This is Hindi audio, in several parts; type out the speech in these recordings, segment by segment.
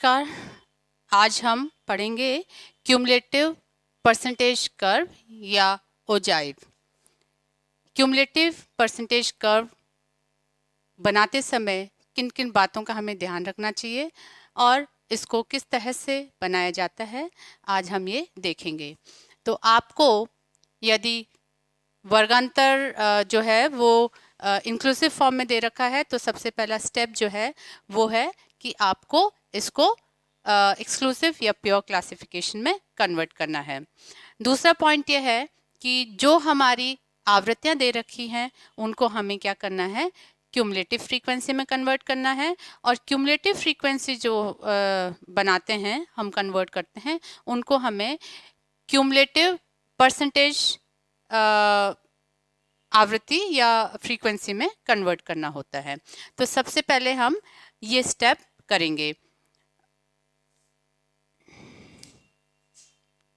नमस्कार। आज हम पढ़ेंगे क्यूमुलेटिव परसेंटेज कर्व या ओजाइव। क्यूमुलेटिव परसेंटेज कर्व बनाते समय किन किन बातों का हमें ध्यान रखना चाहिए और इसको किस तरह से बनाया जाता है, आज हम ये देखेंगे। तो आपको यदि वर्गांतर जो है वो इंक्लूसिव फॉर्म में दे रखा है, तो सबसे पहला स्टेप जो है वो है कि आपको इसको एक्सक्लूसिव या प्योर क्लासिफिकेशन में कन्वर्ट करना है। दूसरा पॉइंट ये है कि जो हमारी आवृत्तियां दे रखी हैं उनको हमें क्या करना है, क्यूमुलेटिव फ्रीक्वेंसी में कन्वर्ट करना है। और क्यूमुलेटिव फ्रीक्वेंसी जो बनाते हैं, हम कन्वर्ट करते हैं, उनको हमें क्यूमुलेटिव परसेंटेज आवृत्ति या फ्रीक्वेंसी में कन्वर्ट करना होता है। तो सबसे पहले हम ये स्टेप करेंगे।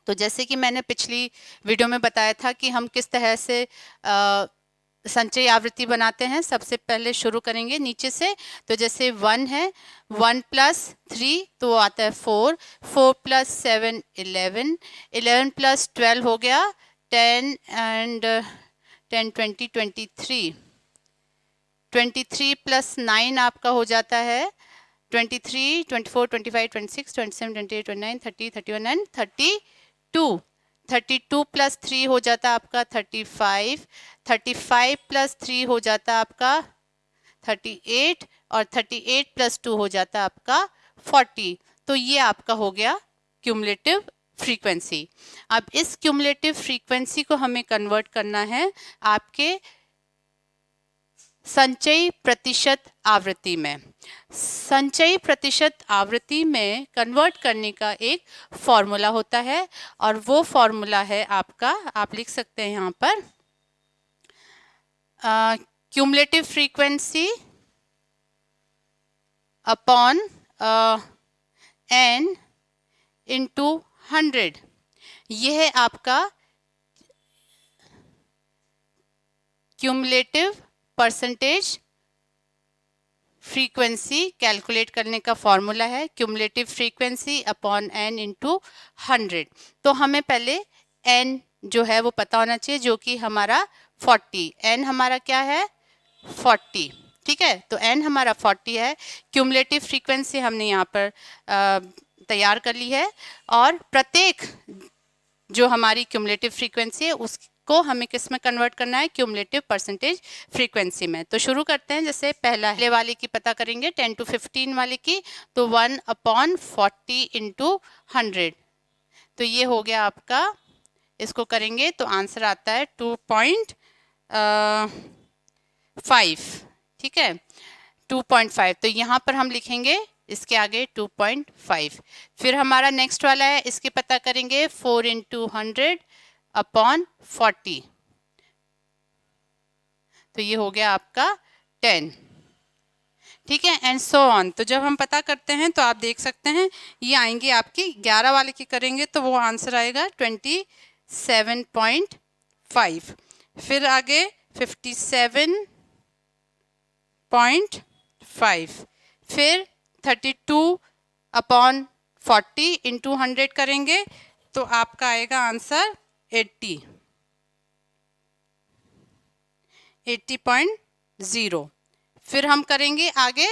तो जैसे कि मैंने पिछली वीडियो में बताया था कि हम किस तरह से संचयी आवृत्ति बनाते हैं। सबसे पहले शुरू करेंगे नीचे से। तो जैसे 1 है, 1 + 3 तो आता है 4, 4 + 7 11, 11 + 12 हो गया 10 एंड 10 20 23, 23 + 9 आपका हो जाता है 23, 24 25 26 27 28 29 30 31 एंड 32, 32 + 3 हो जाता है आपका 35, 35 + 3 हो जाता है आपका 38 और 38 + 2 हो जाता है आपका 40। तो ये आपका हो गया क्यूमुलेटिव फ्रीक्वेंसी। अब इस क्यूमुलेटिव फ्रीक्वेंसी को हमें कन्वर्ट करना है आपके संचयी प्रतिशत आवृत्ति में। संचयी प्रतिशत आवृत्ति में कन्वर्ट करने का एक फॉर्मूला होता है और वो फॉर्मूला है आपका, आप लिख सकते हैं यहाँ पर, cumulative frequency upon n into 100। यह है आपका क्यूमुलेटिव परसेंटेज फ्रीक्वेंसी कैलकुलेट करने का फॉर्मूला है, cumulative frequency upon n into 100। तो हमें पहले n जो है वो पता होना चाहिए, जो कि हमारा 40, n हमारा क्या है 40, ठीक है। तो n हमारा 40 है। क्यूमुलेटिव फ्रीक्वेंसी हमने यहाँ पर तैयार कर ली है और प्रत्येक जो हमारी क्यूमुलेटिव फ्रीक्वेंसी है उसको हमें किस में कन्वर्ट करना है, क्यूमुलेटिव परसेंटेज फ्रीक्वेंसी में। तो शुरू करते हैं। जैसे पहले वाले की पता करेंगे 10 to 15 वाले की, तो 1/40 इंटू 100, तो ये हो गया आपका। इसको करेंगे तो आंसर आता है 2.5, ठीक है 2.5। तो यहाँ पर हम लिखेंगे इसके आगे 2.5। फिर हमारा नेक्स्ट वाला है, इसके पता करेंगे 4 इंटू 100/40, तो ये हो गया आपका 10, ठीक है, एंड सो ऑन। तो जब हम पता करते हैं तो आप देख सकते हैं ये आएंगे आपकी 11 वाले की करेंगे तो वो आंसर आएगा 27.5। फिर आगे 57.5, फिर 32/40 इंटू 100 करेंगे तो आपका आएगा आंसर 80.0। फिर हम करेंगे आगे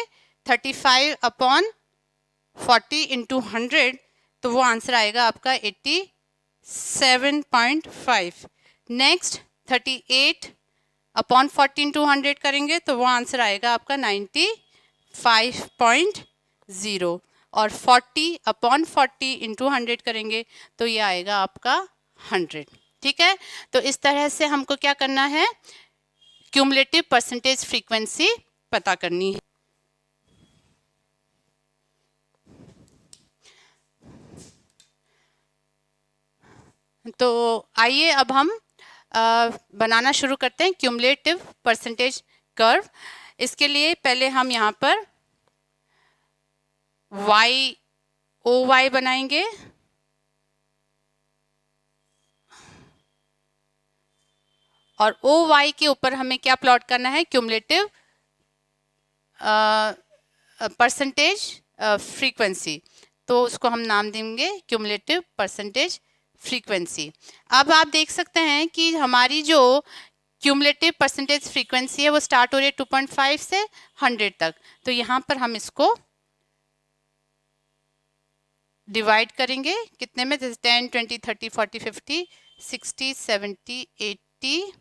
35/40 इंटू 100, तो वो आंसर आएगा आपका 87.5। नेक्स्ट 38/40 इंटू 100 करेंगे तो वो आंसर आएगा आपका 95.0। और 40/40 इंटू 100 करेंगे तो ये आएगा आपका 100, ठीक है। तो इस तरह से हमको क्या करना है, क्यूमुलेटिव परसेंटेज फ्रीक्वेंसी पता करनी है। तो आइए अब हम बनाना शुरू करते हैं क्यूमुलेटिव परसेंटेज कर्व। इसके लिए पहले हम यहाँ पर OY बनाएंगे और OY के ऊपर हमें क्या प्लॉट करना है, क्यूमुलेटिव परसेंटेज फ्रीक्वेंसी, तो उसको हम नाम देंगे क्यूमुलेटिव परसेंटेज फ्रीक्वेंसी। अब आप देख सकते हैं कि हमारी जो क्यूमुलेटिव परसेंटेज फ्रीक्वेंसी है वो स्टार्ट हो रही है 2.5 से 100 तक। तो यहाँ पर हम इसको डिवाइड करेंगे कितने में, जैसे 10, 20, 30, 40, 50, 60, 70, 80,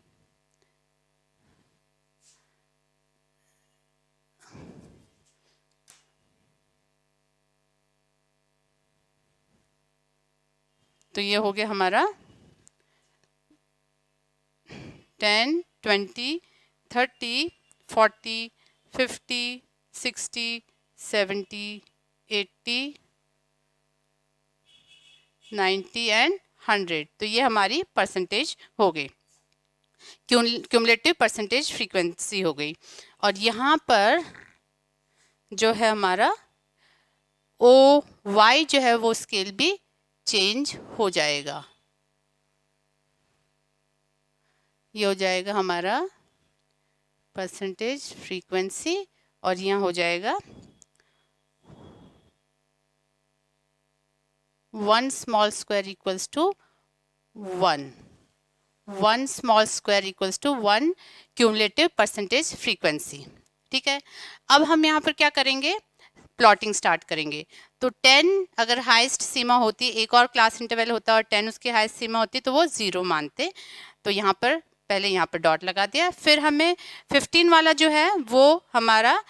तो ये हो गया हमारा 10, 20, 30, 40, 50, 60, 70, 80, 90 एंड 100। तो ये हमारी परसेंटेज हो गई, क्यूमुलेटिव परसेंटेज फ्रीक्वेंसी हो गई। और यहाँ पर जो है हमारा ओ वाई जो है वो स्केल भी चेंज हो जाएगा। ये हो जाएगा हमारा परसेंटेज फ्रीक्वेंसी और यहाँ हो जाएगा 1 small square equals to 1, 1 small square equals to 1 cumulative percentage frequency. ठीक है, अब हम यहाँ पर क्या करेंगे, प्लॉटिंग स्टार्ट करेंगे। तो 10 अगर हाईएस्ट सीमा होती, एक और क्लास इंटरवल होता और 10 उसकी हाईएस्ट सीमा होती तो वो 0 मानते। तो यहाँ पर पहले यहाँ पर डॉट लगा दिया। फिर हमें 15 वाला जो है वो हमारा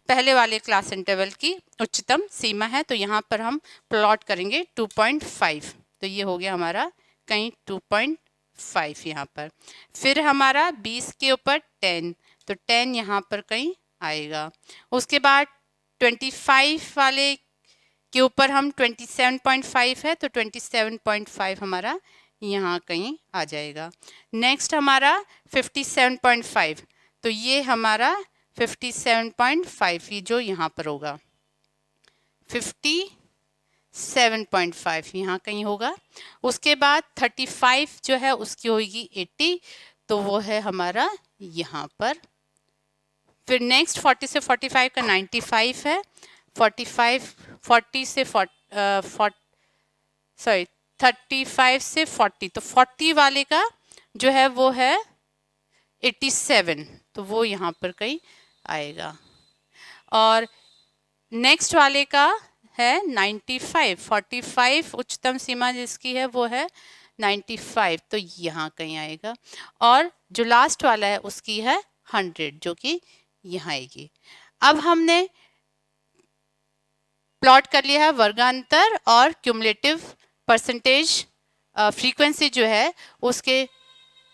पहले वाले क्लास इंटरवल की उच्चतम सीमा है, तो यहाँ पर हम प्लॉट करेंगे 2.5। तो ये हो गया हमारा कहीं 2.5 यहाँ पर। फिर हमारा 20 के ऊपर 10, तो 10 यहाँ पर कहीं आएगा। उसके बाद 25 वाले के ऊपर हम 27.5 है, तो 27.5 हमारा यहाँ कहीं आ जाएगा। नेक्स्ट हमारा 57.5, तो ये हमारा 57.5 ये जो यहाँ पर होगा 57.5 यहाँ कहीं होगा। उसके बाद 35 जो है उसकी होगी 80, तो वो है हमारा यहाँ पर। फिर नेक्स्ट 40 से 45 का 95 है, 40 से 35 से 40, तो 40 वाले का जो है वो है 87, तो वो यहाँ पर कहीं आएगा। और नेक्स्ट वाले का है 95, 45 उच्चतम सीमा जिसकी है वो है 95, तो यहाँ कहीं आएगा। और जो लास्ट वाला है उसकी है 100, जो कि यहाँ आएगी। अब हमने प्लॉट कर लिया है वर्गांतर और क्यूमुलेटिव परसेंटेज फ्रीक्वेंसी जो है उसके,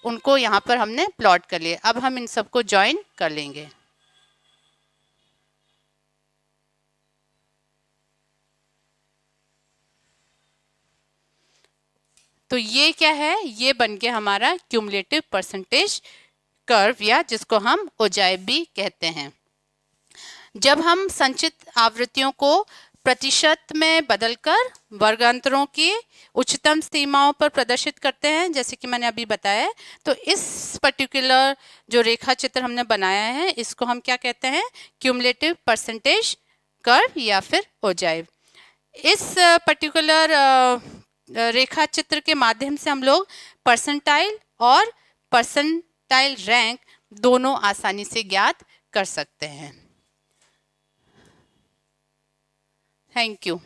उनको यहाँ पर हमने प्लॉट कर लिया। अब हम इन सबको ज्वाइन कर लेंगे। तो ये क्या है, ये बन गया हमारा क्यूमुलेटिव परसेंटेज कर्व, या जिसको हम ओजाइव भी कहते हैं। जब हम संचित आवृत्तियों को प्रतिशत में बदलकर वर्गांतरों की उच्चतम सीमाओं पर प्रदर्शित करते हैं, जैसे कि मैंने अभी बताया, तो इस पर्टिकुलर जो रेखा चित्र हमने बनाया है इसको हम क्या कहते हैं, क्यूमुलेटिव परसेंटेज कर्व या फिर ओजाइव। इस पर्टिकुलर रेखा चित्र के माध्यम से हम लोग परसेंटाइल और परसेंटाइल रैंक दोनों आसानी से ज्ञात कर सकते हैं। Thank you.